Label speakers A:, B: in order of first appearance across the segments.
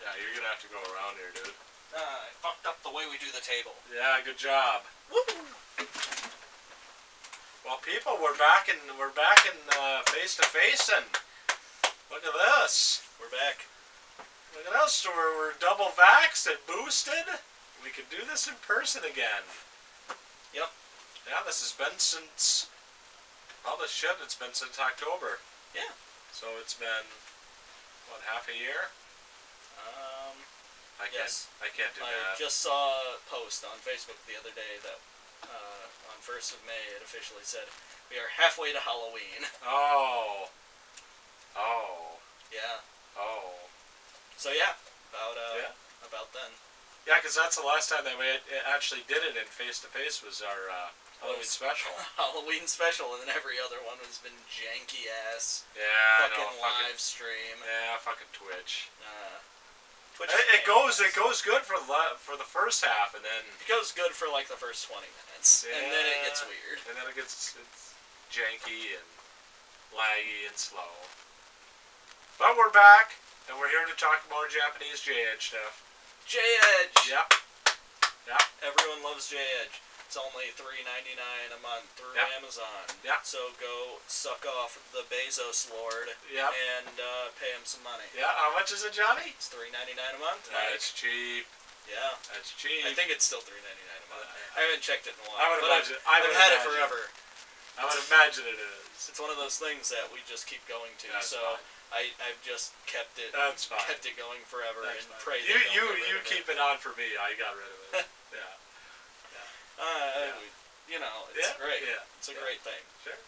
A: Yeah, you're gonna have to go around here, dude.
B: I fucked up the way we do the table.
A: Yeah, good job.
B: Woo!
A: Well, people, we're back in face to face, and look at this.
B: We're back.
A: Look at us. We're double vaxxed and boosted. We can do this in person again.
B: Yep.
A: Yeah, this has been since. Well, it's been since October.
B: Yeah.
A: So it's been what, half a year?
B: Yes.
A: I can't do that.
B: I just saw a post on Facebook the other day that on 1st of May it officially said we are halfway to Halloween.
A: Oh.
B: Yeah.
A: Oh.
B: So yeah, about then.
A: Yeah, because that's the last time that we actually did it in face to face was our Halloween special.
B: Halloween special, and then every other one has been janky ass.
A: Yeah,
B: fucking live stream.
A: Yeah, fucking Twitch.
B: Twitch.
A: It goes good for the first half, and then
B: it goes good for like the first 20 minutes, and then it gets weird.
A: And then it's janky and laggy and slow. But we're back, and we're here to talk more Japanese J-Edge stuff.
B: J-Edge!
A: Yep.
B: Everyone loves J-Edge. It's only $3.99 a month through Amazon.
A: Yep.
B: So go suck off the Bezos Lord and pay him some money.
A: Yeah, how much is it, Johnny?
B: It's $3.99 a month.
A: That's cheap.
B: Yeah.
A: That's cheap.
B: I think it's still $3.99 a month. I haven't checked it in a while.
A: I've
B: had it forever.
A: I would imagine it is.
B: It's one of those things that we just keep going to.
A: That's
B: so
A: fine.
B: I've just kept it.
A: That's fine.
B: Kept it going forever
A: That's
B: and
A: fine.
B: prayed.
A: You keep it on for me. I got rid of it. Yeah.
B: You know, it's great. Yeah. It's a great thing.
A: Sure.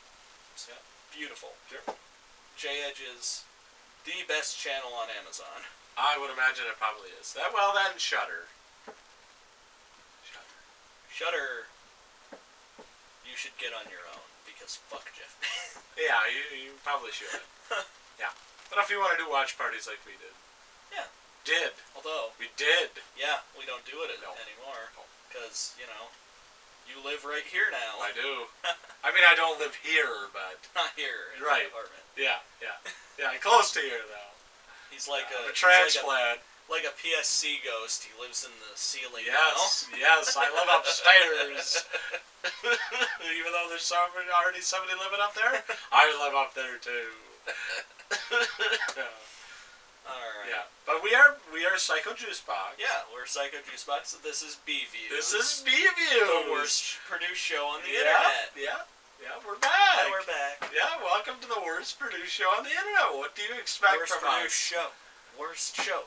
B: It's beautiful.
A: Sure.
B: J-Edge is the best channel on Amazon.
A: I would imagine it probably is. That and Shudder.
B: Shudder. You should get on your own because fuck Jeff.
A: Yeah, you probably should. Yeah. But if you want to do watch parties like we did.
B: Yeah.
A: Did.
B: Although.
A: We did.
B: Yeah, we don't do it anymore. Because, you live right here now.
A: I do. I mean, I don't live here, but...
B: Not here. In
A: right.
B: the apartment.
A: Yeah. Close to here, though.
B: He's like a
A: transplant.
B: Like a PSC ghost. He lives in the ceiling
A: Yes, I live upstairs. Even though there's already somebody living up there, I live up there too.
B: Alright.
A: Yeah. But we are Psycho Juicebox.
B: Yeah, we're Psycho Juicebox. So this is B-Views.
A: This is B-Views.
B: The worst produced show on the internet.
A: Yeah, we're back.
B: And we're back.
A: Yeah, welcome to the worst produced show on the internet. What do you expect from us?
B: Worst show.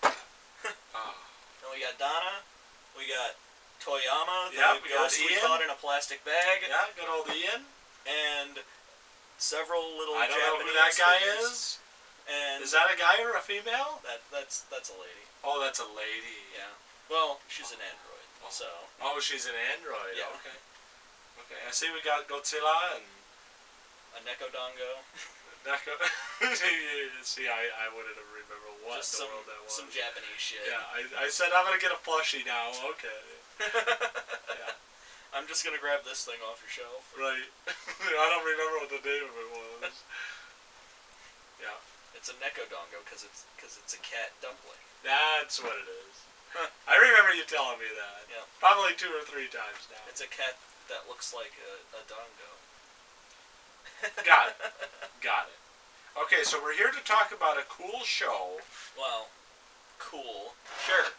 B: And we got Donna. We got Toyama.
A: Yeah,
B: the ghost we caught in a plastic bag.
A: Yeah, good old Ian.
B: And several little Japanese
A: I don't know who that guy
B: figures.
A: is.
B: And
A: is that a guy or a female?
B: That's a lady.
A: Oh, that's a lady.
B: Yeah. Well, she's an android. So.
A: Oh, she's an android.
B: Yeah.
A: Okay. I see we got Godzilla and
B: a Nekodongo.
A: See, I wouldn't have remembered what
B: just
A: in the world that was.
B: Some Japanese shit.
A: Yeah, I said I'm gonna get a plushie now. Okay. Yeah.
B: I'm just gonna grab this thing off your shelf.
A: Right. I don't remember what the name of it was. Yeah.
B: It's a Nekodongo because it's a cat dumpling.
A: That's what it is. I remember you telling me that.
B: Yeah.
A: Probably 2 or 3 times now.
B: It's a cat that looks like a dongo.
A: Got it. Okay, so we're here to talk about a cool show.
B: Well, cool. Sure.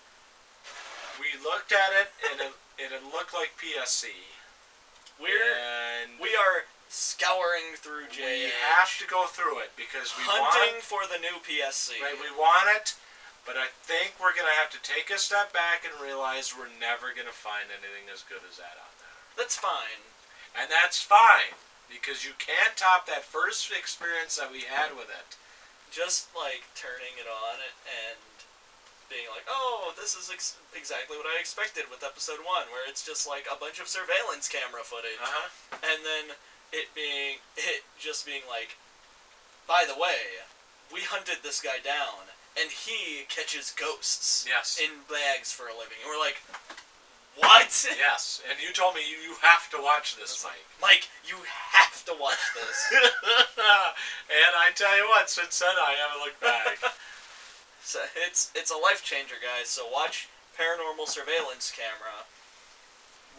A: We looked at it, and it looked like PSC. We
B: are scouring through J.
A: We have to go through it because we
B: hunting for the new PSC.
A: Right, we want it, but I think we're gonna have to take a step back and realize we're never gonna find anything as good as that on there.
B: That's fine.
A: And that's fine. Because you can't top that first experience that we had with it.
B: Just like turning it on and being like, oh, this is exactly what I expected with episode 1, where it's just like a bunch of surveillance camera footage. And then it just being like, by the way, we hunted this guy down and he catches ghosts in bags for a living. And we're like, what?
A: Yes, and you told me you have to watch this, Mike.
B: Mike, you have to watch this.
A: And I tell you what, since then I haven't looked back.
B: So it's a life changer, guys. So watch Paranormal Surveillance Camera.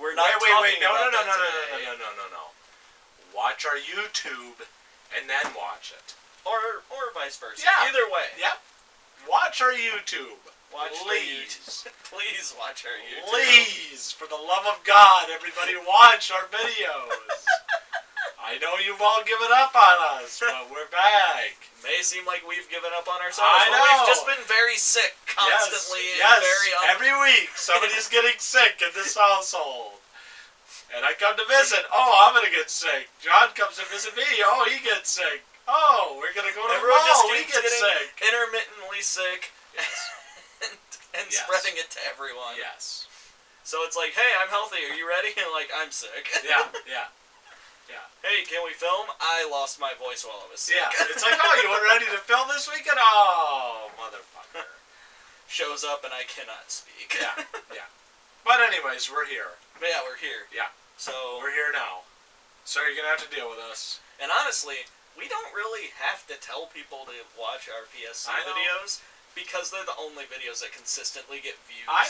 B: We're not
A: wait.
B: talking about that
A: No.
B: today.
A: Watch our YouTube and then watch it.
B: Or vice versa.
A: Yeah.
B: Either way.
A: Yep. Watch our YouTube.
B: Watch
A: Please.
B: Please watch our YouTube.
A: Please, for the love of God, everybody watch our videos. I know you've all given up on us, but we're back.
B: May seem like we've given up on ourselves.
A: I know.
B: We've just been very sick constantly.
A: Yes.
B: Very
A: Every week somebody's getting sick in this household. And I come to visit. Oh, I'm going to get sick. John comes to visit me. Oh, he gets sick. Oh, we're going to go to the
B: Everyone just
A: mall. He
B: keeps
A: gets
B: getting
A: sick.
B: intermittently sick.
A: Yes.
B: and
A: Yes.
B: spreading it to everyone.
A: Yes.
B: So it's like, hey, I'm healthy. Are you ready? And like, I'm sick.
A: Yeah.
B: Hey, can we film? I lost my voice while I was sick.
A: Yeah. It's like, oh, you weren't ready to film this weekend? Oh, motherfucker.
B: Shows up and I cannot speak.
A: Yeah. But anyways, we're here.
B: But yeah, we're here.
A: Yeah.
B: So
A: We're here now. So you're going to have to deal with us.
B: And honestly, we don't really have to tell people to watch our PSC
A: I know.
B: videos because they're the only videos that consistently get views.
A: I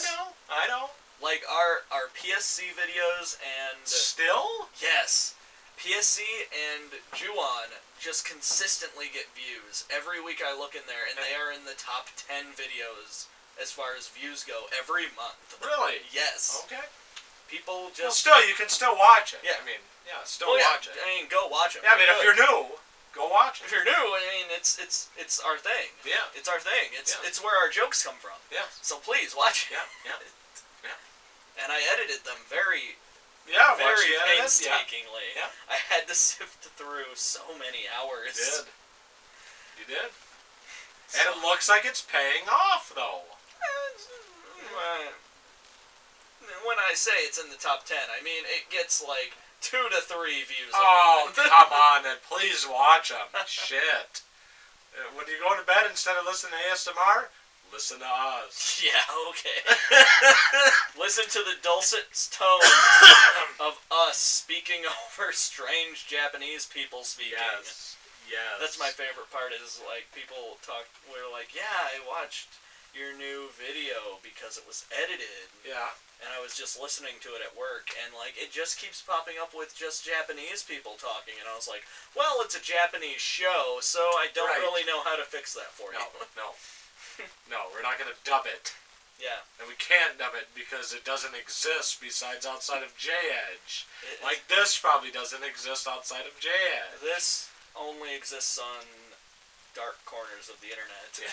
A: know.
B: Like our PSC videos and
A: Still?
B: yes, PSC and Juon just consistently get views. Every week I look in there and they are in the top 10 videos as far as views go every month.
A: Really?
B: Yes.
A: Okay.
B: People
A: Well,
B: just
A: still, you can still watch it.
B: Yeah.
A: I mean, still watch it.
B: I mean, go watch it.
A: Yeah, I mean, if you're new, go watch
B: If
A: it.
B: you're new, I mean, it's our thing.
A: Yeah.
B: It's our thing. It's
A: Yeah.
B: it's where our jokes come from.
A: Yeah.
B: So please watch it.
A: Yeah.
B: And I edited them very
A: Yeah, watch
B: very
A: the edit.
B: painstakingly.
A: Yeah.
B: I had to sift through so many hours.
A: You did. And it looks like it's paying off, though.
B: When I say it's in the top 10, I mean it gets like 2 to 3 views.
A: Oh,
B: a month.
A: come on, then please watch them. Shit. When you go to bed, instead of listening to ASMR, listen to us.
B: Yeah, okay. Listen to the dulcet tones of us speaking over strange Japanese people speaking.
A: Yes.
B: That's my favorite part is, like, people talk, we're like, yeah, I watched your new video because it was edited.
A: Yeah.
B: And I was just listening to it at work, and, like, it just keeps popping up with just Japanese people talking, and I was like, well, it's a Japanese show, so I don't really know how to fix that for you.
A: No, we're not going to dub it.
B: Yeah.
A: And we can't dub it because it doesn't exist besides outside of J-Edge. Like this probably doesn't exist outside of J-Edge.
B: This only exists on dark corners of the internet.
A: Yeah.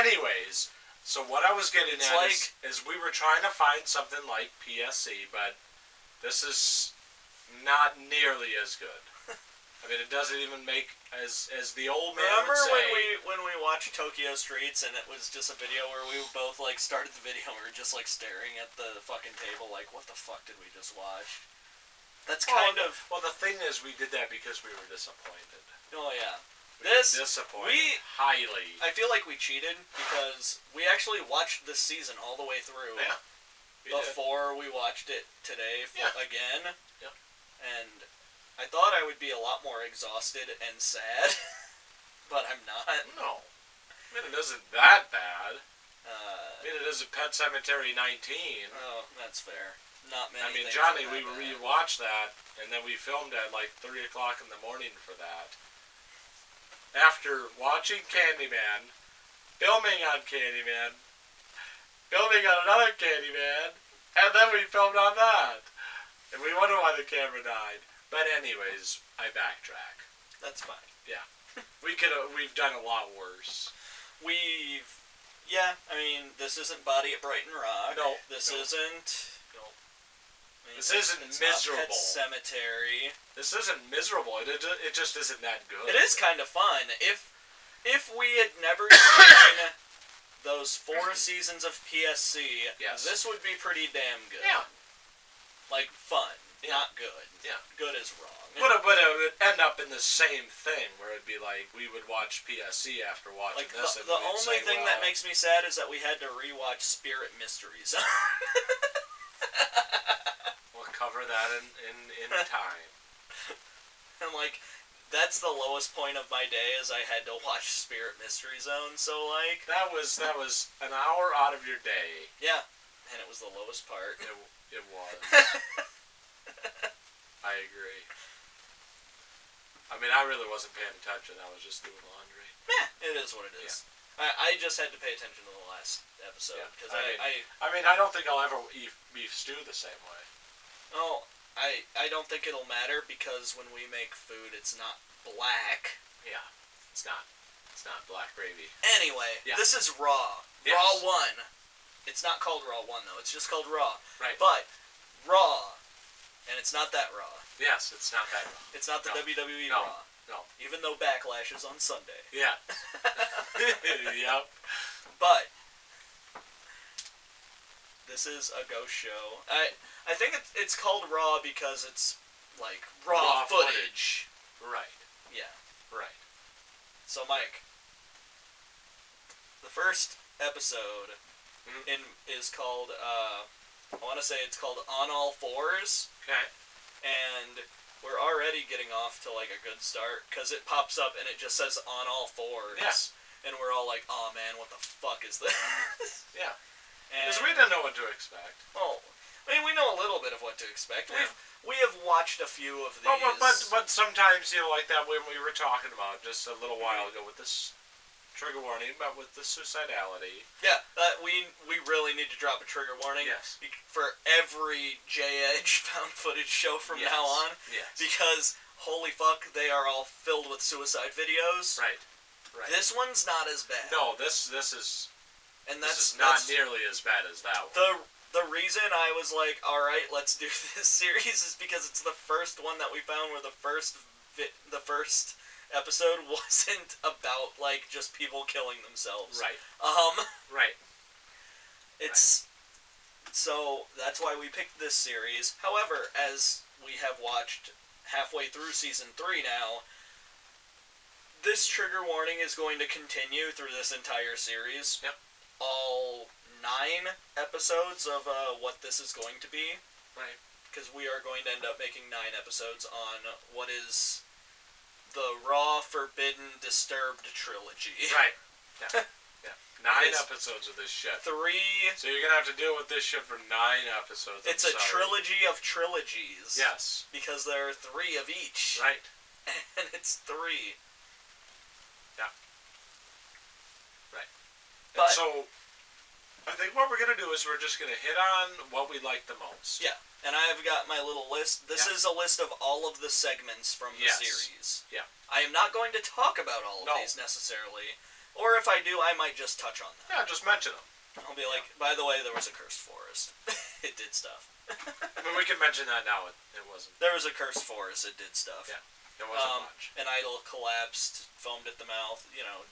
A: Anyways, so what I was getting at is we were trying to find something like PSC, but this is not nearly as good. I mean, it doesn't even make as the old man
B: Remember
A: would say.
B: when we watched Tokyo Streets and it was just a video where we both like started the video and we were just like staring at the fucking table like, what the fuck did we just watch? That's kind of...
A: Well, the thing is, we did that because we were disappointed.
B: Oh, yeah.
A: We were disappointed highly.
B: I feel like we cheated because we actually watched this season all the way through.
A: Yeah.
B: Before we watched it today again.
A: Yeah.
B: And I thought I would be a lot more exhausted and sad, but I'm not.
A: No. I mean, it isn't that bad.
B: I
A: mean, it isn't Pet Sematary 19.
B: Oh, that's fair. Not many.
A: I mean,
B: things
A: Johnny,
B: are
A: we
B: that bad.
A: rewatched that, and then we filmed at like 3 o'clock in the morning for that. After watching Candyman, filming on Candyman, filming on another Candyman, and then we filmed on that. And we wonder why the camera died. But anyways, I backtrack.
B: That's fine.
A: Yeah. We've done a lot worse.
B: Yeah, I mean, this isn't Body at Brighton Rock.
A: No.
B: This isn't...
A: No.
B: I mean,
A: This isn't miserable.
B: Not Pet Cemetery.
A: This isn't miserable. It just isn't that good.
B: It is kind of fun. If we had never seen those 4 seasons of PSC, this would be pretty damn good.
A: Yeah.
B: Like, fun.
A: Yeah.
B: Not good.
A: Yeah.
B: Good is wrong.
A: But it would end up in the same thing, where it'd be like, we would watch PSC after watching
B: like,
A: this.
B: the only thing that makes me sad is that we had to rewatch Spirit Mysteries.
A: We'll cover that in time.
B: And, like, that's the lowest point of my day, is I had to watch Spirit Mystery Zone. So like
A: that was an hour out of your day.
B: Yeah, and it was the lowest part.
A: It was. I agree. I mean, I really wasn't paying attention. I was just doing laundry.
B: It is what it is. Yeah. I just had to pay attention to the last episode because
A: I mean, I don't think I'll ever eat beef stew the same way.
B: Oh, I don't think it'll matter because when we make food, it's not black.
A: Yeah, it's not. It's not black gravy.
B: Anyway, This is Raw.
A: Yes.
B: Raw 1. It's not called Raw 1 though. It's just called Raw.
A: Right.
B: But Raw, and it's not that Raw.
A: Yes, it's not that Raw.
B: It's not the WWE Raw.
A: No.
B: Even though Backlash is on Sunday.
A: Yeah. Yep.
B: But this is a ghost show. I think it's called Raw because it's like raw footage.
A: Right.
B: Yeah.
A: Right.
B: So Mike, the first episode is called I want to say it's called On All Fours.
A: Okay.
B: And we're already getting off to like a good start because it pops up and it just says On All Fours.
A: Yeah.
B: And we're all like, oh man, what the fuck is this?
A: Yeah. Because we didn't know what to expect.
B: Well, I mean, we know a little bit of what to expect.
A: Yeah.
B: We have watched a few of these.
A: But sometimes, you know, like that when we were talking about just a little while ago with this trigger warning, but with the suicidality.
B: Yeah, we really need to drop a trigger warning.
A: Yes.
B: For every J-Edge found footage show from now on.
A: Yes.
B: Because, holy fuck, they are all filled with suicide videos.
A: Right. Right.
B: This one's not as bad.
A: No, this is...
B: And
A: that's not nearly as bad as that one.
B: The reason I was like, all right, let's do this series is because it's the first one that we found where the first episode wasn't about like just people killing themselves.
A: Right. Right.
B: It's so that's why we picked this series. However, as we have watched halfway through season 3 now, this trigger warning is going to continue through this entire series.
A: Yep.
B: All 9 episodes of what this is going to be.
A: Right.
B: Because we are going to end up making 9 episodes on what is the Raw, Forbidden, Disturbed trilogy.
A: Right. Yeah. Yeah. 9 episodes of this shit.
B: 3...
A: So you're going to have to deal with this shit for 9 episodes.
B: It's a trilogy of trilogies.
A: Yes.
B: Because there are 3 of each.
A: Right.
B: And it's 3.
A: Yeah. Right.
B: But,
A: and so, I think what we're going to do is we're just going to hit on what we like the most.
B: Yeah. And I've got my little list. This is a list of all of the segments from the series.
A: Yeah.
B: I am not going to talk about all of these necessarily. Or if I do, I might just touch on them.
A: Yeah, just mention them.
B: I'll be like, by the way, there was a cursed forest. It did stuff.
A: I mean, we can mention that now. It wasn't.
B: There was a cursed forest. It did stuff.
A: Yeah. It wasn't much.
B: An idol collapsed, foamed at the mouth,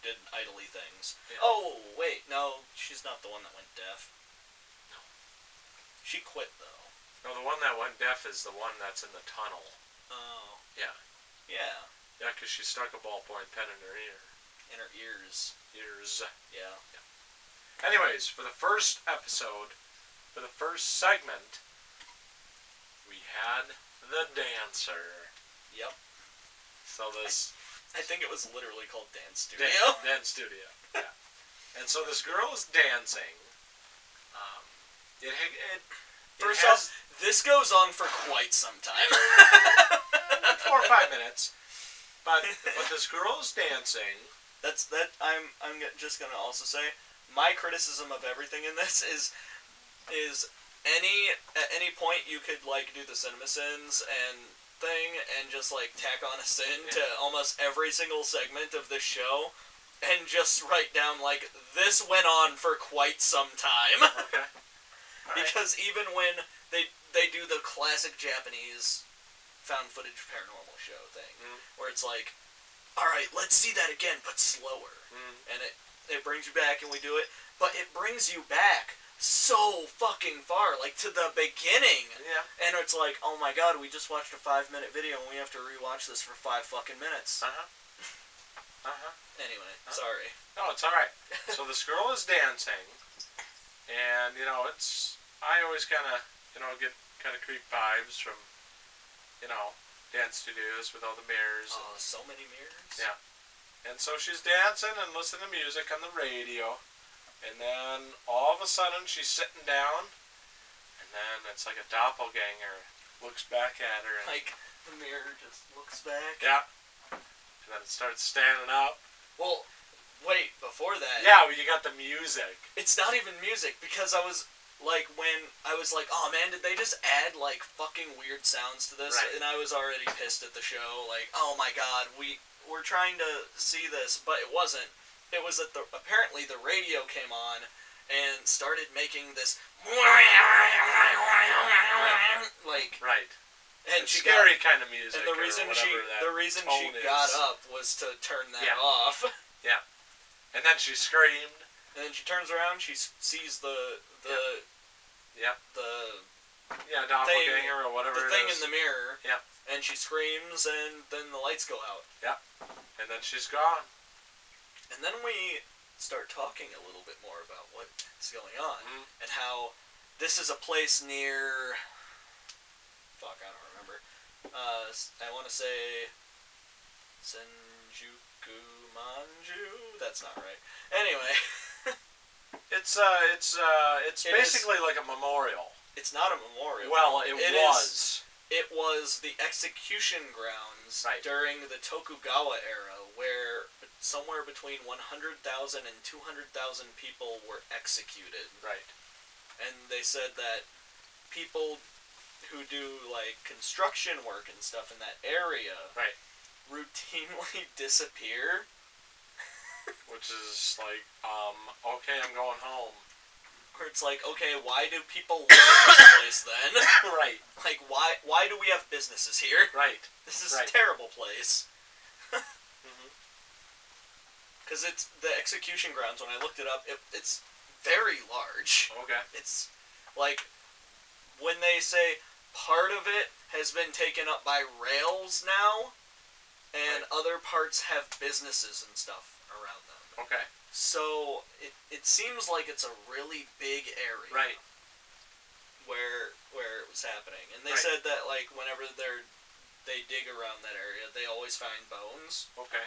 B: did idly things.
A: Yeah.
B: Oh, wait, no, she's not the one that went deaf.
A: No.
B: She quit, though.
A: No, the one that went deaf is the one that's in the tunnel.
B: Oh.
A: Yeah.
B: Yeah.
A: Yeah, because she stuck a ballpoint pen in her ear.
B: In her ears.
A: Ears.
B: Yeah.
A: Anyways, for the first episode, for the first segment, we had the dancer.
B: Yep.
A: So this...
B: I think it was literally called Dance Studio.
A: Dance Studio, yeah. And so this girl is dancing.
B: First off, this goes on for quite some time.
A: 4 or 5 minutes. But this girl is dancing.
B: I'm just gonna also say my criticism of everything in this is at any point you could like do the CinemaSins and thing and just like tack on a sin to almost every single segment of this show and just write down like this went on for quite some time.
A: Okay.
B: Because even when they do the classic Japanese found footage paranormal show thing where it's like, all right, let's see that again but slower, and it brings you back and we do it, but it brings you back so fucking far, like to the beginning.
A: Yeah.
B: And it's like, oh my god, we just watched a 5-minute video and we have to rewatch this for 5 fucking minutes. Anyway, sorry.
A: No, it's alright. So this girl is dancing, and, I always kind of, get kind of creep vibes from, dance studios with all the mirrors.
B: Oh, so many mirrors.
A: Yeah. And so she's dancing and listening to music on the radio. And then all of a sudden she's sitting down. And then it's like a doppelganger looks back at her. And,
B: like the mirror just looks back.
A: Yeah. And then it starts standing up.
B: Well, wait, before that.
A: Yeah, well, you got the music.
B: It's not even music because I was like, when I was like, oh man, did they just add like fucking weird sounds to this?
A: Right.
B: And I was already pissed at the show. Like, oh my god, we're trying to see this, but it wasn't. It was that apparently the radio came on and started making this like
A: right.
B: And
A: it's
B: she
A: scary kind of music.
B: And the reason she got up was to turn that off.
A: Yeah. And then she screamed.
B: And then she turns around. She sees the
A: doppelganger or whatever.
B: The thing in the mirror.
A: Yeah.
B: And she screams, and then the lights go out.
A: Yeah. And then she's gone.
B: And then we start talking a little bit more about what's going on and how this is a place near. Fuck, I don't remember. I want to say Senjuku Manju. That's not right. Anyway,
A: it's basically like a memorial.
B: It's not a memorial.
A: Well, it was.
B: It was the execution grounds during the Tokugawa era, where somewhere between 100,000 and 200,000 people were executed.
A: Right.
B: And they said that people who do like construction work and stuff in that area routinely disappear.
A: Which is like, okay, I'm going home.
B: Where it's like, okay, why do people live in this place then?
A: Right.
B: Like, why do we have businesses here?
A: Right.
B: This is a terrible place. Because it's the execution grounds. When I looked it up, it's very large.
A: Okay.
B: It's like when they say part of it has been taken up by rails now, and other parts have businesses and stuff around them.
A: Okay.
B: So it seems like it's a really big area.
A: Right.
B: Where it was happening. And they said that like whenever they dig around that area, they always find bones.
A: Okay.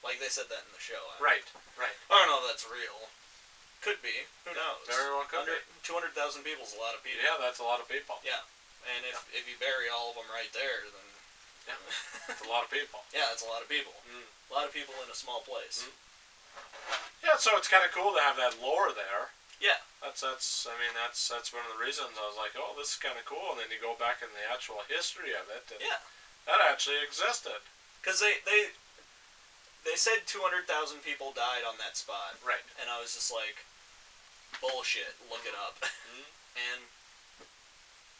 B: Like they said that in the show.
A: Right.
B: I don't know if that's real. Could be. Who knows?
A: Very well could be.
B: 200,000 people is a lot of people.
A: Yeah, that's a lot of people.
B: Yeah. And if you bury all of them right there, then...
A: Yeah, it's a lot of people.
B: Yeah, it's a lot of people. A lot of people in a small place.
A: Yeah, so it's kind of cool to have that lore there.
B: Yeah.
A: That's one of the reasons I was like, oh, this is kind of cool. And then you go back in the actual history of it, and that actually existed.
B: Because they said 200,000 people died on that spot.
A: Right.
B: And I was just like, bullshit, look it up. And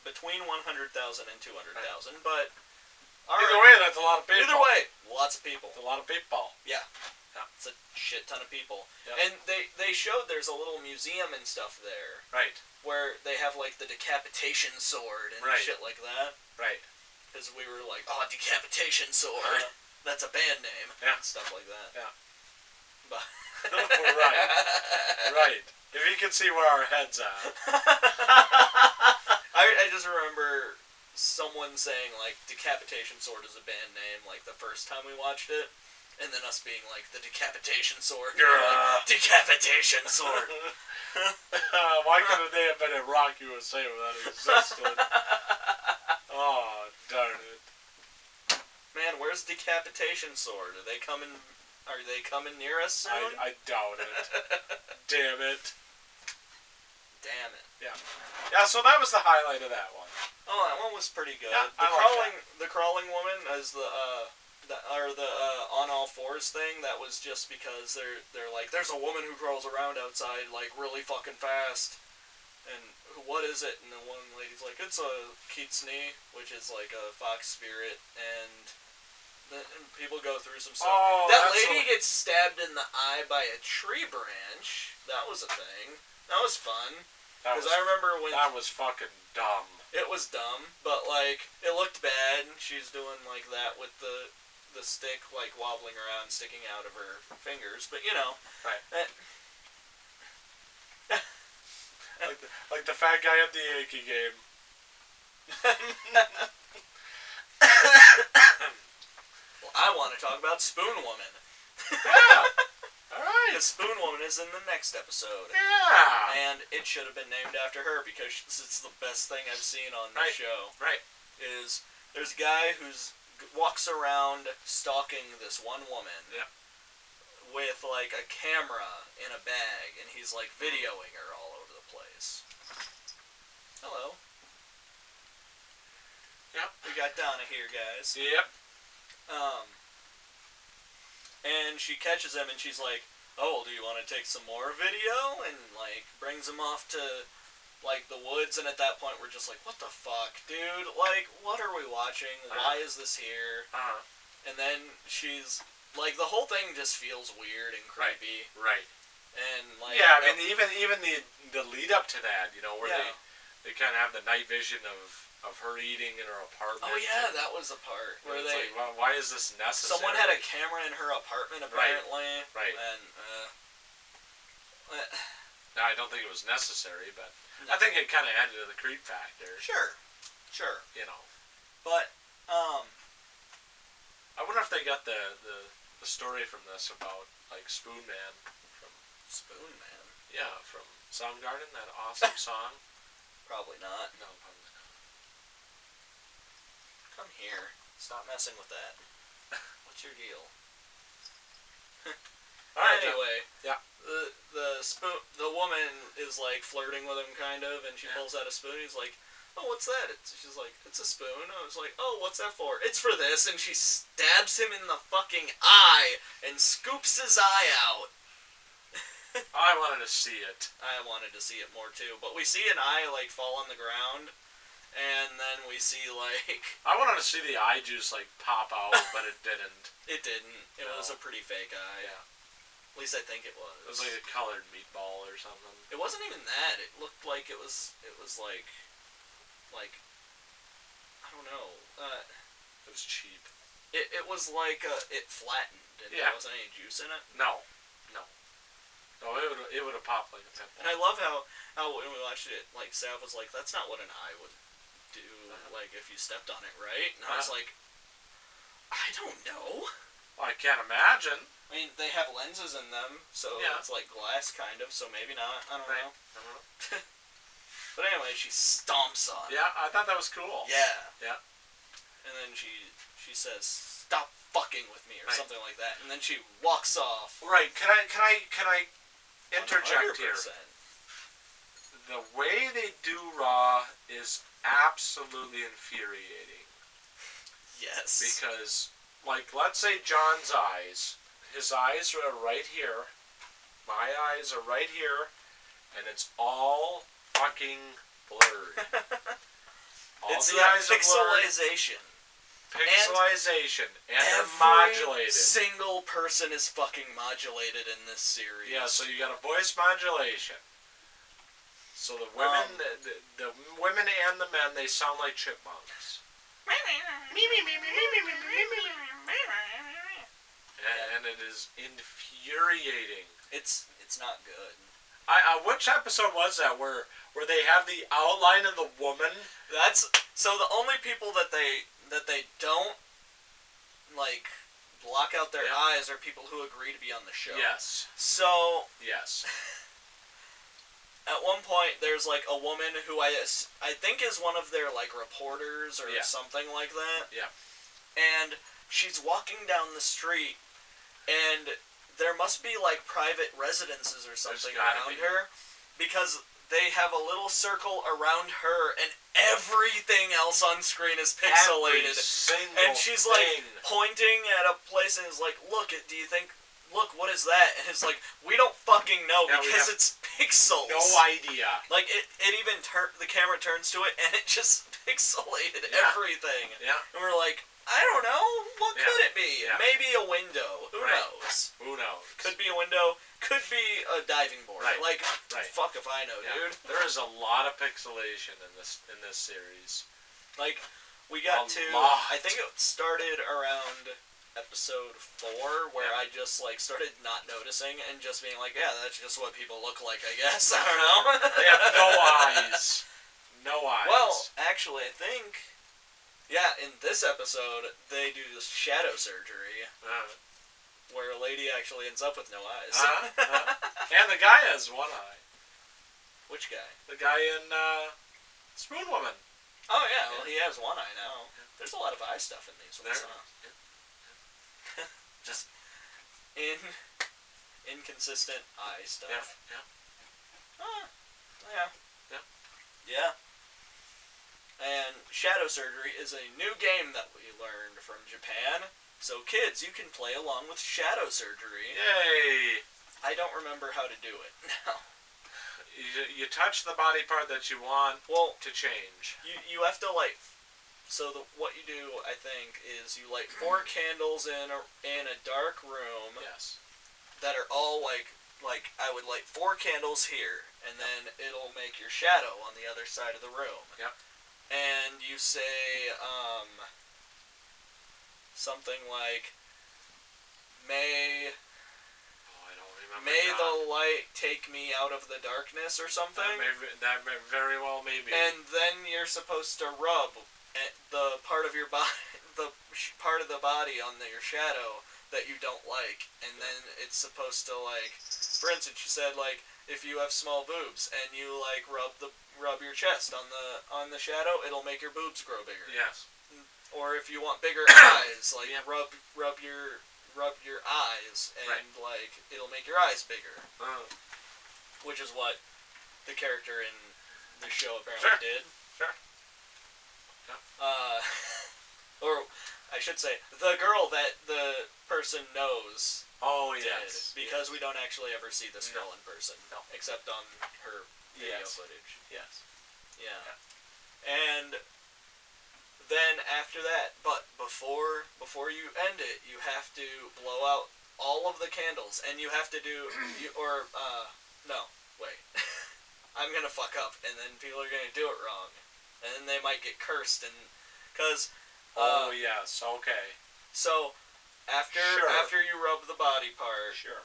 B: between 100,000 and 200,000, but...
A: Either way, that's a lot of people.
B: Either way, lots of people.
A: It's a lot of people.
B: Yeah. It's a shit ton of people. Yep. And they showed there's a little museum and stuff there.
A: Right.
B: Where they have like the decapitation sword and shit like that.
A: Right.
B: Because we were like, oh, decapitation sword. That's a band name.
A: Yeah.
B: Stuff like that.
A: Yeah.
B: But
A: Right. If you can see where our head's at.
B: I just remember someone saying like decapitation sword is a band name like the first time we watched it, and then us being like the decapitation sword. Like, decapitation sword.
A: Why couldn't they have been at Rock USA when that existed? Oh, darn it.
B: Man, where's decapitation sword? Are they coming near us soon?
A: I doubt it. Damn it.
B: Damn it.
A: Yeah. Yeah, so that was the highlight of that one.
B: Oh, that one was pretty good.
A: Yeah,
B: the crawling woman as the on all fours thing, that was just because they're like, there's a woman who crawls around outside like really fucking fast. And what is it? And the one lady's like, it's a kitsune, which is like a fox spirit, and people go through some stuff.
A: Oh,
B: that lady gets stabbed in the eye by a tree branch. That was a thing. That was fun. Because I remember when...
A: That was fucking dumb.
B: It was dumb, but, like, it looked bad. She's doing, like, that with the stick, like, wobbling around, sticking out of her fingers. But, you know...
A: Right. like the fat guy at the Yankee game.
B: Well, I want to talk about Spoon Woman.
A: Yeah. All right.
B: Because Spoon Woman is in the next episode.
A: Yeah.
B: And it should have been named after her because it's the best thing I've seen on this show.
A: Right.
B: Is there's a guy who's walks around stalking this one woman.
A: Yep.
B: With like a camera in a bag, and he's like videoing her all over the place. Hello.
A: Yep.
B: We got Donna here, guys.
A: Yep.
B: And she catches him, and she's like, "Oh, do you want to take some more video?" And like brings him off to like the woods. And at that point, we're just like, "What the fuck, dude? Like, what are we watching? Why is this here?" And then she's like, the whole thing just feels weird and creepy.
A: Right.
B: And like,
A: yeah, I mean, even the lead up to that, you know, where they kind of have the night vision of her eating in her apartment.
B: Oh yeah, that was the part where they.
A: Like, well, why is this necessary?
B: Someone had a camera in her apartment apparently.
A: Right.
B: And
A: no, I don't think it was necessary, but I think it kind of added to the creep factor.
B: Sure.
A: You know.
B: But
A: I wonder if they got the story from this about like Spoon Man from
B: Spoon Man.
A: Yeah, from Soundgarden, that awesome song.
B: Probably not.
A: No, probably not.
B: Come here. Stop messing with that. What's your deal?
A: Alright,
B: anyway.
A: Yeah.
B: The woman is like flirting with him kind of, and she pulls out a spoon. He's like, "Oh, what's that?" She's like, "It's a spoon." I was like, "Oh, what's that for?" "It's for this," and she stabs him in the fucking eye and scoops his eye out.
A: I wanted to see it.
B: I wanted to see it more too, but we see an eye like fall on the ground, and then we see like
A: I wanted to see the eye juice like pop out, but it didn't.
B: It didn't. It was a pretty fake eye.
A: Yeah.
B: At least I think it was.
A: It was like a colored meatball or something.
B: It wasn't even that. It looked like it was like I don't know.
A: It was cheap.
B: It was like it flattened and there wasn't any juice in it.
A: No, it would have popped like a pimple.
B: And I love how when we watched it, like Sav was like, "That's not what an eye would do. Like if you stepped on it, right?" And I was like, "I don't know."
A: Well, I can't imagine.
B: I mean, they have lenses in them, so it's like glass kind of. So maybe not. I don't know. But anyway, she stomps on it.
A: Yeah, I thought that was cool.
B: Yeah. And then she says, "Stop fucking with me," or something like that. And then she walks off.
A: Right. Can I interject
B: 100%.
A: here? The way they do Raw is absolutely infuriating.
B: Yes.
A: Because, like, let's say John's eyes. His eyes are right here. My eyes are right here. And it's all fucking blurred.
B: It's
A: the
B: the
A: eyes are blurred.
B: pixelization.
A: Pixelization. And they're modulated.
B: Every single person is fucking modulated in this series.
A: Yeah, so you got a voice modulation. So the women, the women and the men, they sound like chipmunks. And it is infuriating.
B: It's not good.
A: Which episode was that where they have the outline of the woman?
B: That's so the only people that they don't like block out their eyes are people who agree to be on the show.
A: Yes.
B: So
A: yes.
B: At one point, there's like a woman who I think is one of their like reporters or something like that.
A: Yeah.
B: And she's walking down the street, and there must be like private residences or something around her, because they have a little circle around her, and everything else on screen is pixelated. And she's like pointing at a place and is like, "Look, do you think? Look, what is that?" And it's like, we don't fucking know because it's pixels.
A: No idea.
B: Like it even the camera turns to it and it just pixelated everything.
A: Yeah.
B: And we're like, I don't know. What could it be?
A: Yeah.
B: Maybe a window. Who knows?
A: Who knows?
B: Could be a window. Could be a diving board.
A: Right.
B: Like, fuck if I know, dude.
A: There is a lot of pixelation in this series.
B: Like, we got I think it started around episode 4 where I just like started not noticing and just being like, yeah, that's just what people look like, I guess. I don't know.
A: They have no eyes. No eyes.
B: Well, actually, I think Yeah, in this episode, they do shadow surgery, where a lady actually ends up with no eyes.
A: And the guy has one eye.
B: Which guy?
A: The guy in Spoon Woman.
B: Oh, yeah, well, he has one eye now. Yeah. There's a lot of eye stuff in these ones, huh? Yeah. Just inconsistent eye stuff.
A: Yeah.
B: Yeah. Yeah. And shadow surgery is a new game that we learned from Japan. So kids, you can play along with shadow surgery.
A: Yay!
B: I don't remember how to do it now.
A: You touch the body part that you want to change.
B: You have to light. So what you do, I think, is you light 4 candles in a dark room.
A: Yes. That
B: are all like I would light 4 candles here, and then it'll make your shadow on the other side of the room.
A: Yep.
B: And you say something like, May the light take me out of the darkness, or something.
A: That may very well may be.
B: And then you're supposed to rub the part of your body, the part of the body on your shadow that you don't like, and then it's supposed to, like, for instance, you said, like, if you have small boobs and you, like, rub your chest on the shadow, it'll make your boobs grow bigger.
A: Yes.
B: Or if you want bigger eyes, like, rub your eyes, and like, it'll make your eyes bigger. Which is what the character in the show apparently did.
A: Sure.
B: Or I should say, the girl that the person knows.
A: Oh, yes.
B: Did, because we don't actually ever see this girl in person. No. Except on her video footage.
A: Yes.
B: Yeah. And then after that, but before you end it, you have to blow out all of the candles, and you have to do, no, wait. I'm going to fuck up, and then people are going to do it wrong. And then they might get cursed, and, because...
A: oh, yes, okay.
B: So, after you rub the body part...
A: Sure.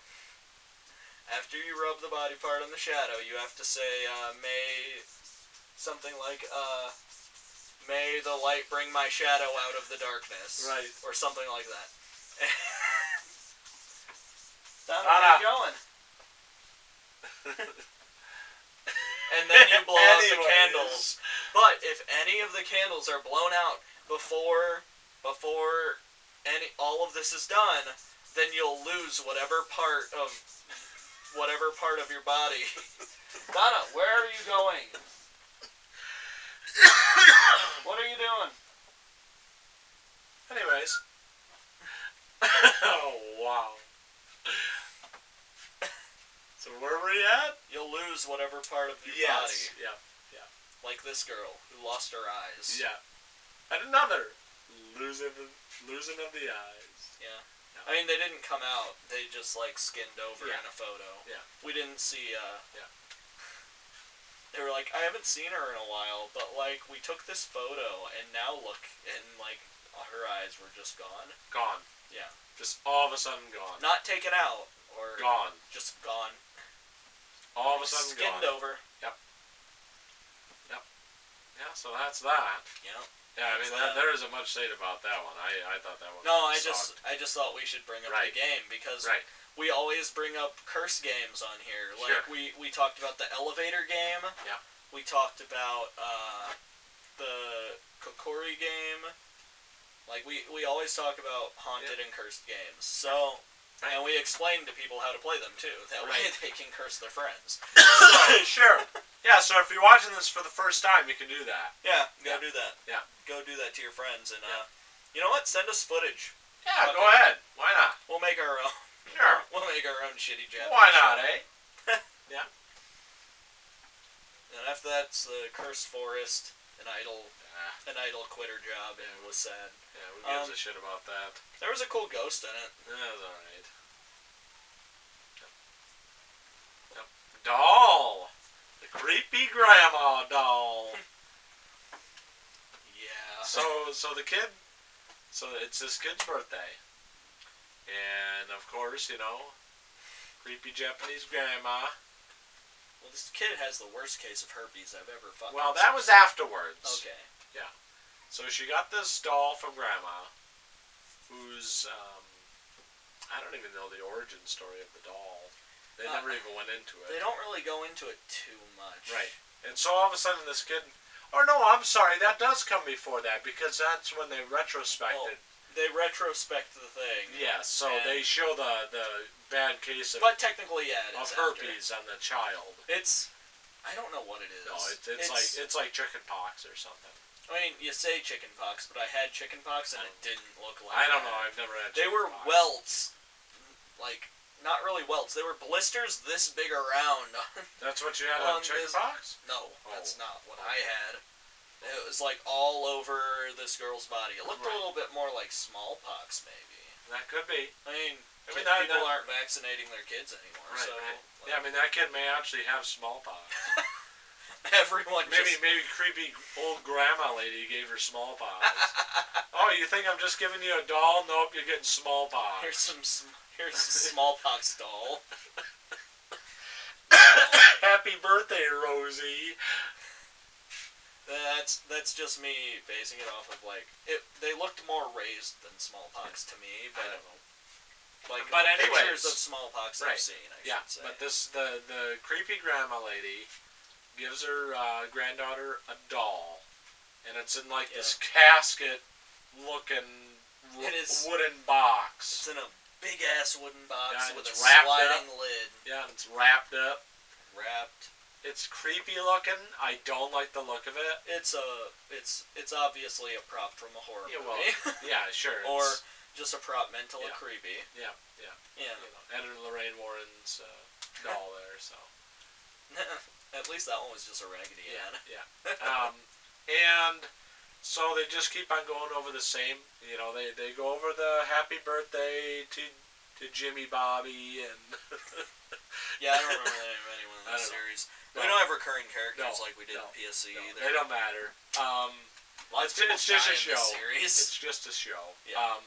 B: After you rub the body part on the shadow, you have to say, may... Something like, may the light bring my shadow out of the darkness.
A: Right.
B: Or something like that. Don, where are you going? And then you blow out the candles. But if any of the candles are blown out before all of this is done, then you'll lose whatever part of your body. Donna, where are you going? What are you doing?
A: Anyways. Oh, wow. So where were you at?
B: You'll lose whatever part of your body.
A: Yeah.
B: Like this girl who lost her eyes.
A: Yeah. And another losing of the eyes.
B: Yeah. I mean, they didn't come out. They just, like, skinned over in a photo.
A: Yeah.
B: We didn't see, They were like, I haven't seen her in a while, but, like, we took this photo, and now look, and, like, her eyes were just gone.
A: Gone.
B: Yeah.
A: Just all of a sudden gone.
B: Not taken out, or...
A: Gone.
B: Just gone.
A: All of a sudden
B: skinned
A: gone.
B: over.
A: Yep. Yeah, so that's that.
B: Yeah.
A: Yeah, I mean, there isn't much said about that one. I thought that one
B: I just thought we should bring up the game, because we always bring up curse games on here. Like, we talked about the elevator game.
A: Yeah.
B: We talked about the Kokori game. Like, we always talk about haunted and cursed games. So, and we explain to people how to play them, too. That way they can curse their friends.
A: Sure. Yeah, so if you're watching this for the first time, you can do that.
B: Yeah, go do that.
A: Yeah.
B: Go do that to your friends. And, you know what? Send us footage.
A: Yeah, go ahead. Why not?
B: We'll make our own.
A: Sure.
B: We'll make our own shitty Japanese
A: Why not, eh? Yeah.
B: And after that's the Cursed Forest, an idle quitter job, and it was sad.
A: Yeah, who gives a shit about that?
B: There was a cool ghost in it.
A: Yeah, it was alright. Yep. Doll! The creepy grandma doll.
B: Yeah.
A: So the kid, it's this kid's birthday. And, of course, you know, creepy Japanese grandma.
B: Well, this kid has the worst case of herpes I've ever fucking
A: Well, that was afterwards.
B: Okay.
A: Yeah. So she got this doll from Grandma, who's I don't even know the origin story of the doll. They never even went into it.
B: They don't really go into it too much.
A: Right. And so all of a sudden this kid... Or no, I'm sorry, that does come before that, because that's when they retrospected.
B: Well, they retrospect the thing.
A: Yes, so they show the bad case of...
B: But technically, yeah, it
A: of
B: is
A: herpes on the child.
B: It's... I don't know what it is.
A: No, it's like chicken pox or something.
B: I mean, you say chicken pox, but I had chicken pox and it didn't look like
A: I don't know, I've never had chicken pox.
B: They were welts. Like, not really welts. They were blisters this big around.
A: That's what you had on chicken pox?
B: No, that's not what I had. It was like all over this girl's body. It looked a little bit more like smallpox, maybe.
A: That could be.
B: I mean people aren't vaccinating their kids anymore,
A: right,
B: so...
A: Right. Yeah, I mean, that kid may actually have smallpox.
B: Everyone
A: maybe creepy old grandma lady gave her smallpox. Oh, you think I'm just giving you a doll? Nope, you're getting smallpox.
B: Here's a smallpox doll.
A: Happy birthday, Rosie.
B: That's just me basing it off of they looked more raised than smallpox to me, but I don't know. But anyways, pictures of smallpox I've seen. I should say.
A: But the creepy grandma lady gives her granddaughter a doll, and it's in this casket-looking wooden box.
B: It's in a big-ass wooden box with a sliding lid.
A: Yeah, and it's wrapped up.
B: Wrapped.
A: It's creepy looking. I don't like the look of it.
B: It's obviously a prop from a horror movie.
A: Well, yeah, sure.
B: Or just a prop meant to look creepy.
A: Yeah.
B: Yeah.
A: Editor Lorraine Warren's doll there, so.
B: At least that one was just a Raggedy Ann.
A: Yeah. And so they just keep on going over the same. They go over the happy birthday to Jimmy Bobby and.
B: Yeah, I don't remember the name of anyone in this series. No. We don't have recurring characters like we did in PSC either.
A: They don't matter. It's just a show. It's just a show. Yeah.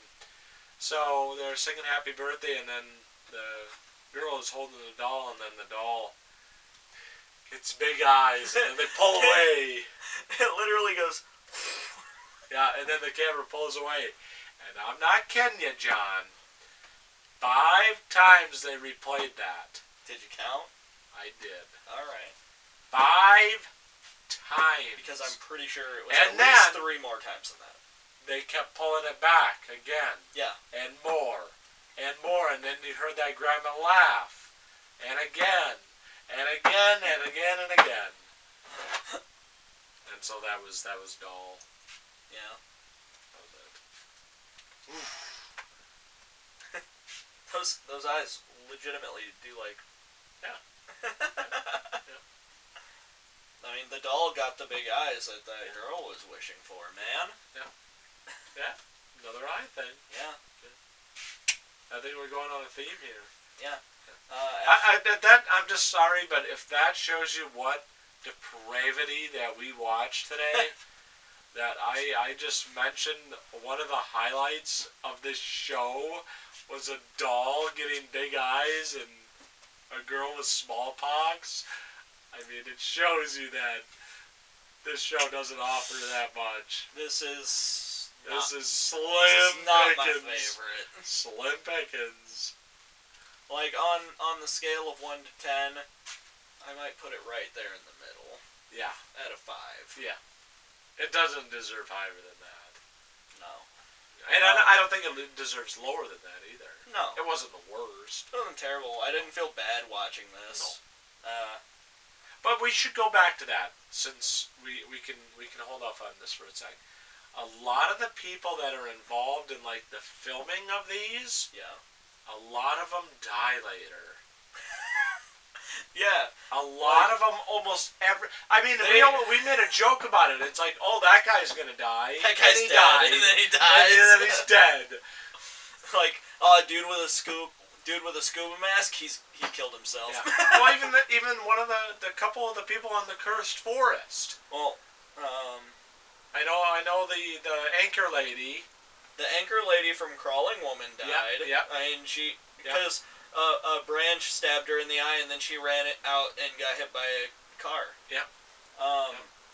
A: So they're singing happy birthday, and then the girl is holding the doll, and then the doll gets big eyes, and then they pull away.
B: It literally goes...
A: Yeah, and then the camera pulls away. And I'm not kidding you, John. 5 times they replayed that.
B: Did you count?
A: I did.
B: Alright.
A: 5 times.
B: Because I'm pretty sure it was at least 3 more times than that.
A: They kept pulling it back again.
B: Yeah.
A: And more. And more. And then you heard that grandma laugh. And again. And again. And again. And again. And so that was Doll.
B: Yeah.
A: That was it.
B: Those eyes legitimately do
A: Yeah.
B: Yeah. I mean, the doll got the big eyes that girl was wishing for, man.
A: Yeah. Yeah. Another eye thing.
B: Yeah.
A: I think we're going on a theme here.
B: Yeah.
A: I'm just sorry, but if that shows you what depravity that we watched today, that I just mentioned one of the highlights of this show was a doll getting big eyes and a girl with smallpox. I mean, it shows you that this show doesn't offer that much.
B: This is
A: slim
B: not
A: pickings.
B: my favorite.
A: Slim pickings.
B: On the scale of 1 to 10, I might put it right there in the middle.
A: Yeah.
B: At a 5.
A: Yeah. It doesn't deserve higher than that.
B: No.
A: And I don't think it deserves lower than that either.
B: No.
A: It wasn't the worst.
B: It wasn't terrible. I didn't feel bad watching this.
A: No. But we should go back to that, since we can hold off on this for a sec. A lot of the people that are involved in the filming of these, a lot of them die later.
B: Yeah.
A: A lot of them, almost every... I mean, we made a joke about it. It's like, oh, that guy's gonna die.
B: That guy's dead. And then he dies.
A: And then he's dead.
B: Dude with a scuba mask, he killed himself.
A: Yeah. Well, even one of the couple of the people on the Cursed Forest.
B: Well,
A: I know the anchor lady.
B: The anchor lady from Crawling Woman died.
A: Yeah.
B: I mean, because a branch stabbed her in the eye, and then she ran it out and got hit by a car.
A: Yeah.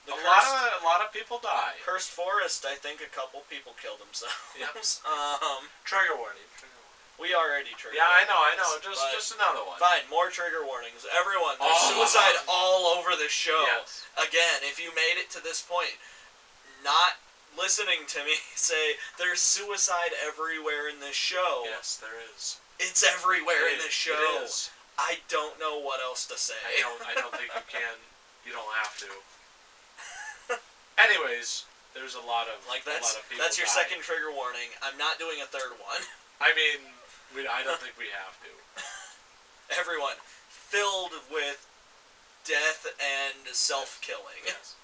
A: A lot of people die.
B: Hurst Forest, I think a couple people killed themselves.
A: Yep. Trigger warning.
B: We already triggered.
A: Yeah, I know. Just another one.
B: Fine, more trigger warnings. Everyone, there's suicide all over this show.
A: Yes.
B: Again, if you made it to this point, not listening to me say there's suicide everywhere in this show.
A: Yes, there is.
B: It's everywhere in this show.
A: It is.
B: I don't know what else to say.
A: I don't think you can. You don't have to. Anyways, there's a lot of people.
B: That's your
A: dying.
B: second trigger warning. I'm not doing a third one.
A: I mean, I don't think we have to.
B: Everyone filled with death and self-killing.
A: Yes.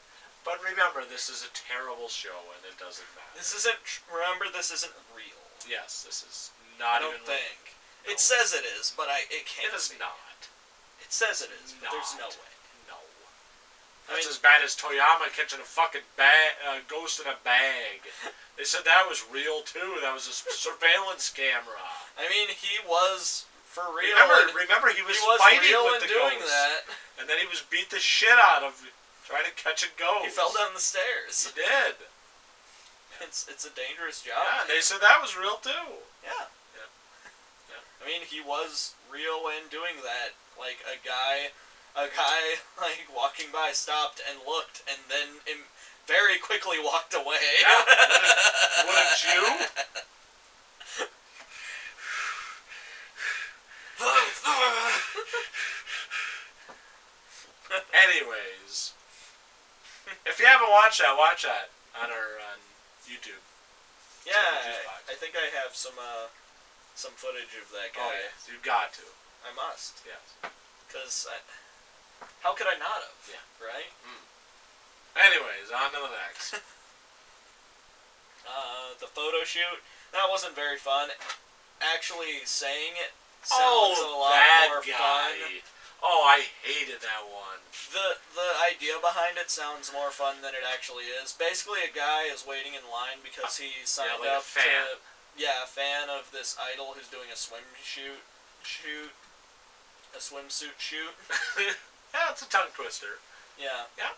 A: But remember, this is a terrible show, and it doesn't matter.
B: This isn't real.
A: Yes, this is not even.
B: I don't think.
A: No.
B: It says it is, but it can't.
A: It is
B: be.
A: not.
B: It says it is, but there's no way.
A: No. That's as bad as Toyama catching a fucking ghost in a bag. They said that was real too. That was a surveillance camera.
B: I mean, he was for real.
A: Remember, he was fighting with the
B: doing
A: ghost,
B: that,
A: and then he was beat the shit out of trying to catch a ghost.
B: He fell down the stairs.
A: He did.
B: It's a dangerous job.
A: Yeah, they said that was real too.
B: Yeah. I mean, he was real when doing that. Like a guy like walking by stopped and looked, and then very quickly walked away.
A: Yeah. Wouldn't you? Anyways, if you haven't watched that, watch that on YouTube.
B: Yeah, I think I have some footage of that guy.
A: Oh, yes. You've got to.
B: I must.
A: Yes.
B: Because how could I not have?
A: Yeah.
B: Right?
A: Anyways, on to the next.
B: The photo shoot. That wasn't very fun. Actually saying it sounds a lot more fun.
A: Oh, I hated that one.
B: The idea behind it sounds more fun than it actually is. Basically, a guy is waiting in line because he signed up to... Yeah, a fan of this idol who's doing a swimsuit shoot.
A: Yeah, it's a tongue twister.
B: Yeah.
A: Yeah.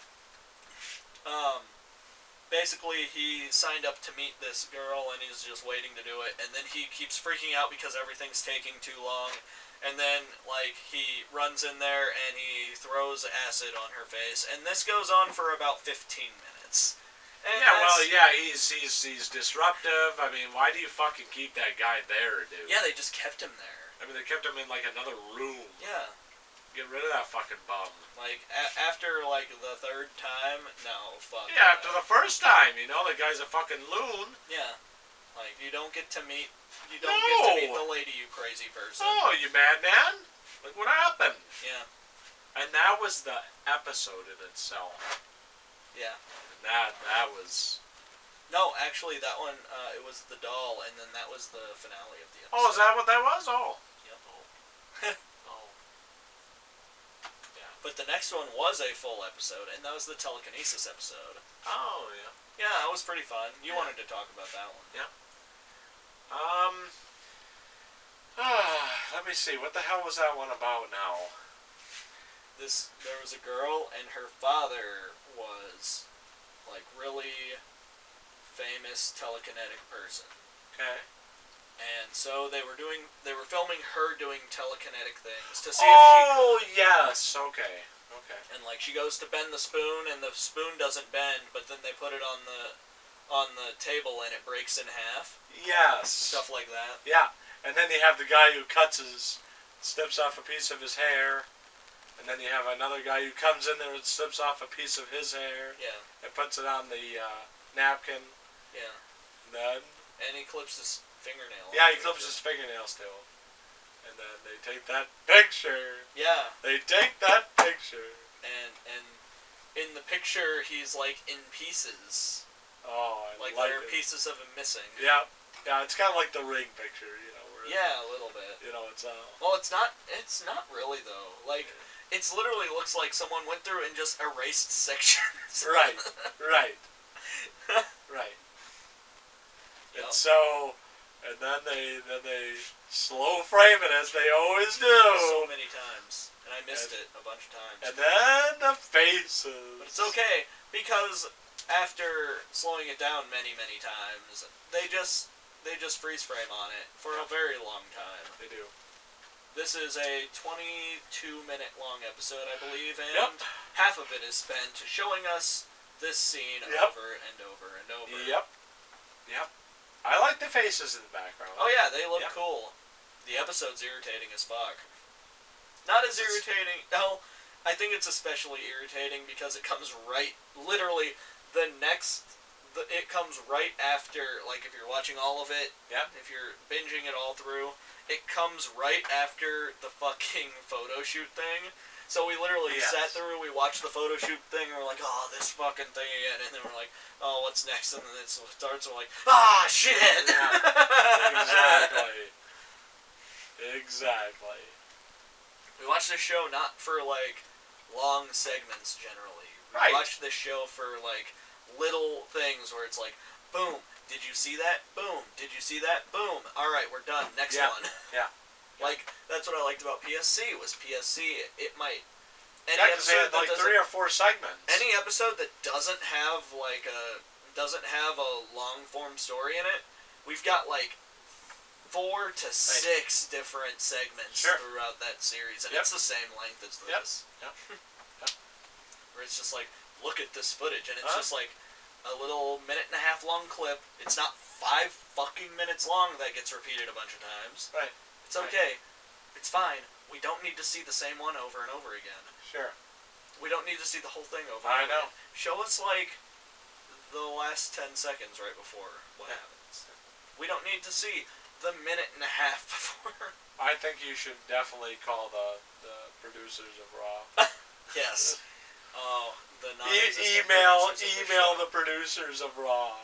B: Basically, he signed up to meet this girl, and he's just waiting to do it, and then he keeps freaking out because everything's taking too long, and then, like, he runs in there, and he throws acid on her face, and this goes on for about 15 minutes. And
A: he's disruptive. I mean, why do you fucking keep that guy there, dude?
B: Yeah, they just kept him there.
A: I mean, they kept him in, like, another room.
B: Yeah.
A: Get rid of that fucking bum.
B: Like, after, like, the third time, no, fuck.
A: Yeah, after the first time, the guy's a fucking loon.
B: Yeah. Like, you don't get to meet the lady, you crazy person.
A: Oh, you madman? Like, what happened?
B: Yeah.
A: And that was the episode in itself.
B: Yeah.
A: And that was...
B: No, actually, that one, it was the doll, and then that was the finale of the episode.
A: Oh, is that what that was? Oh.
B: Yep.
A: Oh. Yeah.
B: But the next one was a full episode, and that was the telekinesis episode.
A: Oh, yeah.
B: Yeah, that was pretty fun. You wanted to talk about that one.
A: Yeah. Let me see. What the hell was that one about now?
B: There was a girl, and her father was, like, really famous telekinetic person.
A: Okay.
B: And so they were filming her doing telekinetic things to see if she could.
A: Oh, yes. Okay.
B: And, like, she goes to bend the spoon, and the spoon doesn't bend, but then they put it on the table, and it breaks in half.
A: Yes.
B: Stuff like that.
A: Yeah. And then you have the guy who snips off a piece of his hair. And then you have another guy who comes in there and snips off a piece of his hair.
B: Yeah.
A: And puts it on the napkin.
B: Yeah.
A: And
B: he clips his fingernail.
A: Yeah, he clips his fingernails too. And then they take that picture.
B: Yeah.
A: They take that picture.
B: And in the picture, he's, like, in pieces.
A: Oh, I
B: like
A: there
B: are pieces of him missing.
A: Yeah. Yeah, it's kind of like the Ring picture, where
B: yeah, a little bit.
A: It's
B: well, it's not really though. Like, it's literally looks like someone went through and just erased sections.
A: Right. Right.
B: Yep.
A: And so, And then they slow frame it as they always do.
B: So many times. And I missed it a bunch of times.
A: And then the faces.
B: But it's okay, because after slowing it down many, many times, they just freeze frame on it for a very long time.
A: They do.
B: This is a 22-minute long episode, I believe, and half of it is spent showing us this scene over and over and over.
A: Yep. I like the faces in the background.
B: Oh yeah, they look cool. The episode's irritating as fuck. Not as irritating. No, I think it's especially irritating because it comes literally it comes right after, like, if you're watching all of it, if you're binging it all through, it comes right after the fucking photo shoot thing. So we literally sat through, we watched the photo shoot thing, and we're like, oh, this fucking thing again. And then we're like, oh, what's next? And then it starts, and we're like, ah, shit!
A: Yeah. Exactly.
B: We watch this show not for, like, long segments, generally. We watch this show for, like, little things where it's like, boom, did you see that? Boom. Did you see that? Boom. Alright, we're done. Next one.
A: Yeah.
B: Like, that's what I liked about PSC, was PSC, it might...
A: Because they had like 3 or 4 segments.
B: Any episode that doesn't have, like, a long-form story in it, we've got, like, 4 to 6 different segments throughout that series, and it's the same length as this. Where it's just like, look at this footage, and it's just like a little 1.5-minute long clip. It's not 5 fucking minutes long that gets repeated a bunch of times.
A: Right.
B: It's okay. It's fine. We don't need to see the same one over and over again.
A: Sure.
B: We don't need to see the whole thing over and over again. Show us, like, the last 10 seconds right before what happens. We don't need to see the 1.5 minutes before.
A: I think you should definitely call the producers of Raw.
B: Yes. Oh, the
A: email the producers of Raw.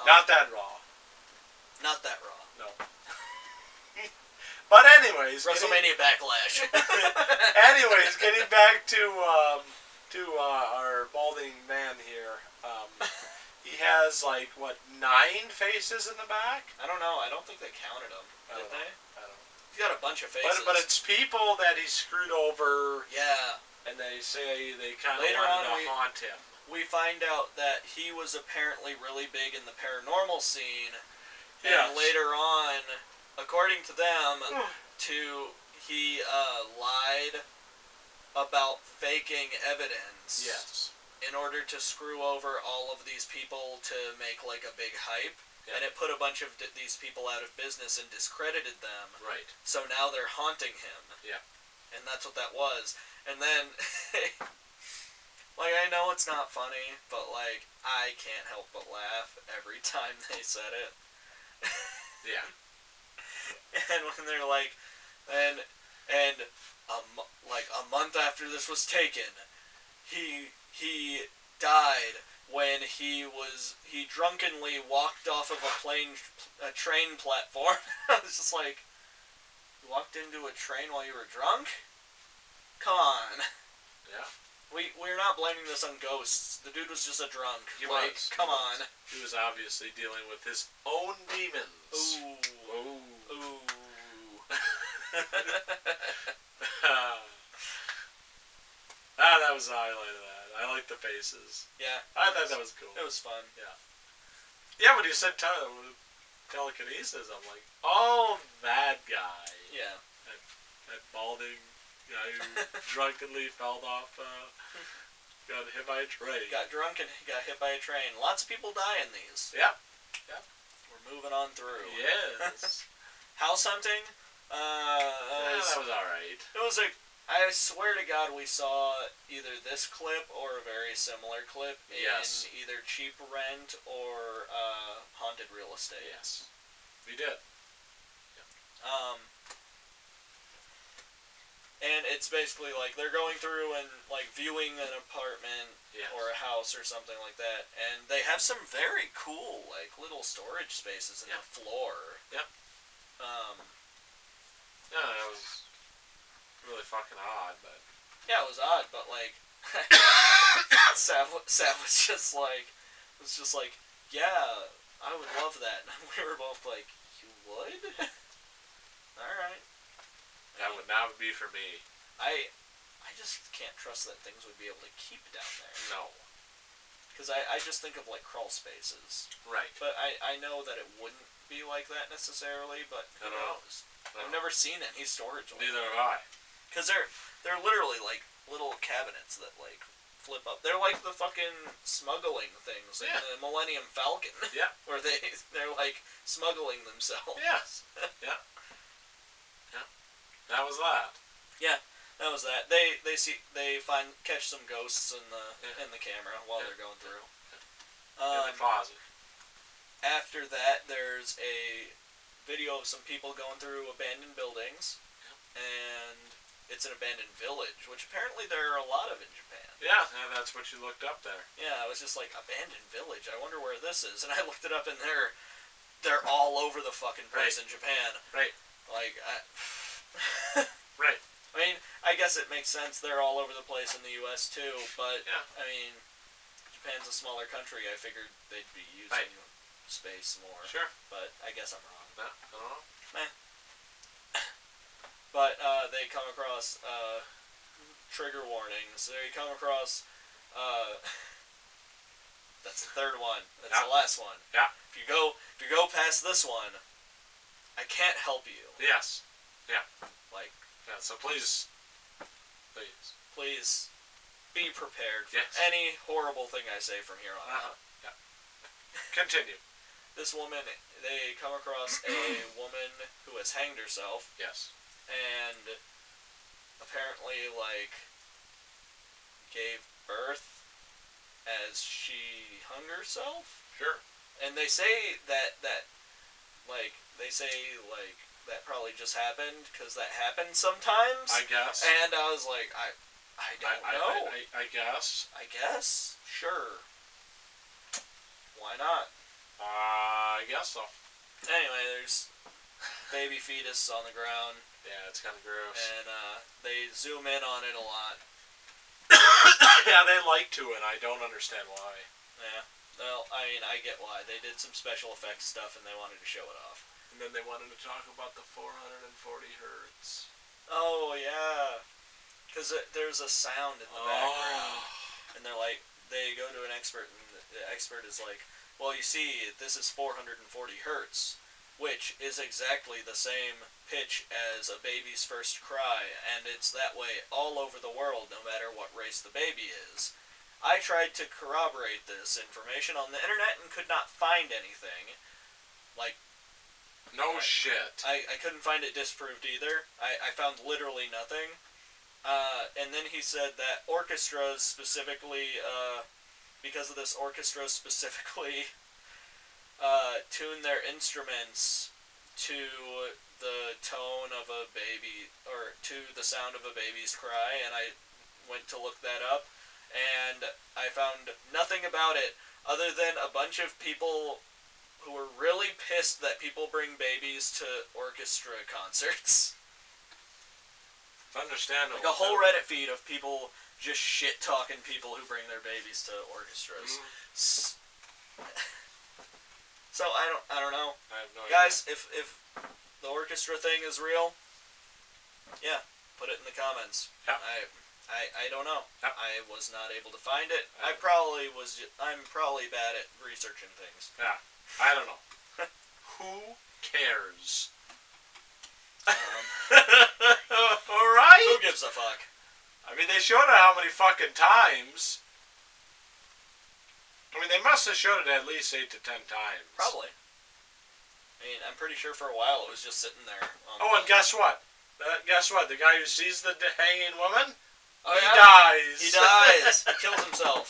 A: Not that Raw.
B: Not that Raw.
A: No. But anyways,
B: WrestleMania Backlash.
A: Anyways, getting back to our balding man here. He has, like, what, 9 faces in the back?
B: I don't know. I don't think they counted them. Did they?
A: I don't know.
B: He's got a bunch of faces.
A: But it's people that he screwed over.
B: Yeah.
A: And they say they kind of wanted to haunt him.
B: We find out that he was apparently really big in the paranormal scene.
A: Yes.
B: And later on, according to them, he lied about faking evidence.
A: Yes.
B: In order to screw over all of these people to make, like, a big hype.
A: Yeah.
B: And it put a bunch of these people out of business and discredited them.
A: Right.
B: So now they're haunting him.
A: Yeah.
B: And that's what that was. And then, like, I know it's not funny, but, like, I can't help but laugh every time they said it.
A: Yeah.
B: And when they're like, like, a month after this was taken, he died when he drunkenly walked off of a train platform. I was just like, you walked into a train while you were drunk? Come on.
A: Yeah.
B: We're not blaming this on ghosts. The dude was just a drunk. Come on.
A: He was obviously dealing with his own demons.
B: Ooh. Ooh.
A: That was the highlight of that. I like the faces.
B: Yeah.
A: I thought that was cool.
B: It was fun.
A: Yeah. Yeah, when you said telekinesis, I'm like, oh, that guy.
B: Yeah.
A: That balding guy who drunkenly fell off, got hit by a train.
B: Got drunk and got hit by a train. Lots of people die in these.
A: Yeah.
B: We're moving on through.
A: Yes.
B: House hunting.
A: That was alright.
B: It was I swear to God, we saw either this clip or a very similar clip in either Cheap Rent or Haunted Real Estate.
A: Yes, we did.
B: Yeah. And it's basically like they're going through and like viewing an apartment or a house or something like that, and they have some very cool like little storage spaces in the floor.
A: Yep. Yeah, that was really fucking odd, but
B: yeah, it was odd, but like Sav was just like, yeah, I would love that. And we were both like, you would? Alright.
A: That would not be for me.
B: I just can't trust that things would be able to keep down there.
A: No.
B: Because I just think of, like, crawl spaces.
A: Right.
B: But I know that it wouldn't be like that necessarily, but who knows? I've never seen any storage like
A: Neither
B: that.
A: have I.
B: Because they're literally, like, little cabinets that, like, flip up. They're like the fucking smuggling things in the Millennium Falcon.
A: Yeah.
B: Where they're, like, smuggling themselves.
A: Yes. Yeah. Yeah. That was that.
B: Yeah. That was that. They catch some ghosts in the camera while they're going through.
A: In the closet.
B: After that, there's a video of some people going through abandoned buildings, and it's an abandoned village, which apparently there are a lot of in Japan.
A: Yeah, that's what you looked up there.
B: Yeah, I was just like, abandoned village. I wonder where this is, and I looked it up, and they're all over the fucking place in Japan.
A: Right.
B: Like,
A: right.
B: I mean, I guess it makes sense. They're all over the place in the U.S. too, but I mean, Japan's a smaller country. I figured they'd be using space more.
A: Sure.
B: But I guess I'm wrong.
A: No, I don't know.
B: Meh. But they come across trigger warnings. They come across. That's the third one. That's the last one.
A: Yeah.
B: If you go past this one, I can't help you.
A: Yes. Yeah.
B: Like.
A: Yeah. So please
B: be prepared for any horrible thing I say from here on out.
A: Yeah. Continue.
B: This woman, they come across a woman who has hanged herself.
A: Yes.
B: And apparently, like, gave birth as she hung herself.
A: Sure.
B: And they say that probably just happened because that happens sometimes.
A: I guess.
B: And I was like, I don't know.
A: I guess.
B: I guess. Sure. Why not?
A: I guess so.
B: Anyway, there's baby fetus on the ground.
A: Yeah, it's kind of gross.
B: And they zoom in on it a lot.
A: Yeah, they like to, and I don't understand why.
B: Yeah. Well, I mean, I get why. They did some special effects stuff, and they wanted to show it off.
A: And then they wanted to talk about the 440 hertz.
B: Oh, yeah. Because there's a sound in the background. And they're like, they go to an expert, and the expert is like, well, you see, this is 440 hertz, which is exactly the same pitch as a baby's first cry, and it's that way all over the world, no matter what race the baby is. I tried to corroborate this information on the internet and could not find anything. Like,
A: no shit.
B: I couldn't find it disproved either. I found literally nothing. And then he said that orchestras specifically, because of this, orchestras specifically tune their instruments to the tone of a baby, or to the sound of a baby's cry, and I went to look that up, and I found nothing about it other than a bunch of people who were really pissed that people bring babies to orchestra concerts.
A: It's understandable.
B: Like a whole Reddit feed of people just shit-talking people who bring their babies to orchestras. So I don't know.
A: I have no
B: Guys,
A: idea.
B: if the orchestra thing is real, yeah, put it in the comments.
A: Yeah.
B: I don't know.
A: Yep.
B: I was not able to find it. I'm probably bad at researching things.
A: Yeah. I don't know. Who cares? Alright?
B: Who gives a fuck?
A: I mean, they showed it how many fucking times? I mean, they must have showed it at least 8 to 10 times.
B: Probably. I mean, I'm pretty sure for a while it was just sitting there.
A: And guess what? The guy who sees the hanging woman?
B: He
A: dies.
B: He dies. He kills himself.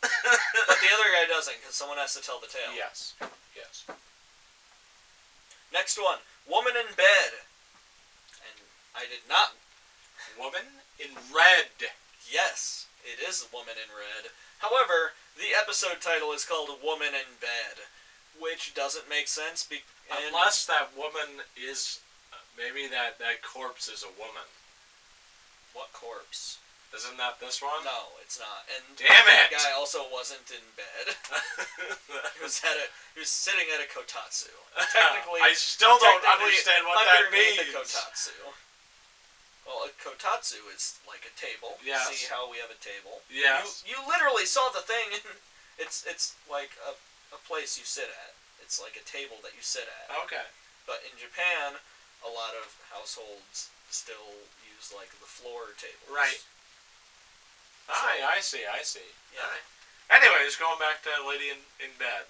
B: But the other guy doesn't, because someone has to tell the tale.
A: Yes. Yes.
B: Next one. Woman in bed. And I did not...
A: Woman in red.
B: Yes, it is Woman in Red. However, the episode title is called Woman in Bed, which doesn't make sense.
A: Unless that woman is... maybe that corpse is a woman.
B: What corpse?
A: Isn't that this one?
B: No, it's not. And
A: damn it!
B: The guy also wasn't in bed. He was sitting at a kotatsu. Technically,
A: I still don't understand what that means.
B: A kotatsu. Well, a kotatsu is like a table.
A: Yes.
B: See how we have a table?
A: Yes.
B: You literally saw the thing. It's like a place you sit at. It's like a table that you sit at.
A: Okay.
B: But in Japan, a lot of households still use like the floor tables.
A: Right.
B: So,
A: I see.
B: Yeah.
A: Right. Anyways, going back to that lady in bed.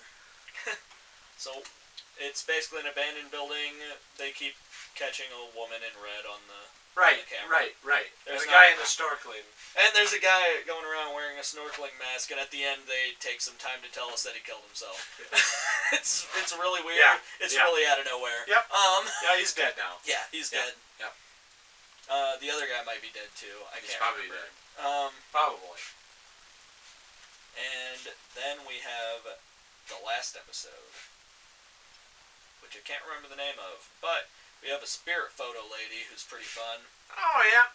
B: So, it's basically an abandoned building. They keep catching a woman in red on the camera.
A: Right.
B: There's
A: a guy in a snorkeling.
B: And there's a guy going around wearing a snorkeling mask, and at the end they take some time to tell us that he killed himself. It's really weird.
A: Yeah.
B: It's really out of nowhere.
A: Yep. Yeah, he's dead now.
B: Yeah, he's dead.
A: Yep.
B: The other guy might be dead too.
A: He's probably
B: remember.
A: dead. Probably.
B: And then we have the last episode, which I can't remember the name of, but we have a spirit photo lady who's pretty fun.
A: Oh, yeah.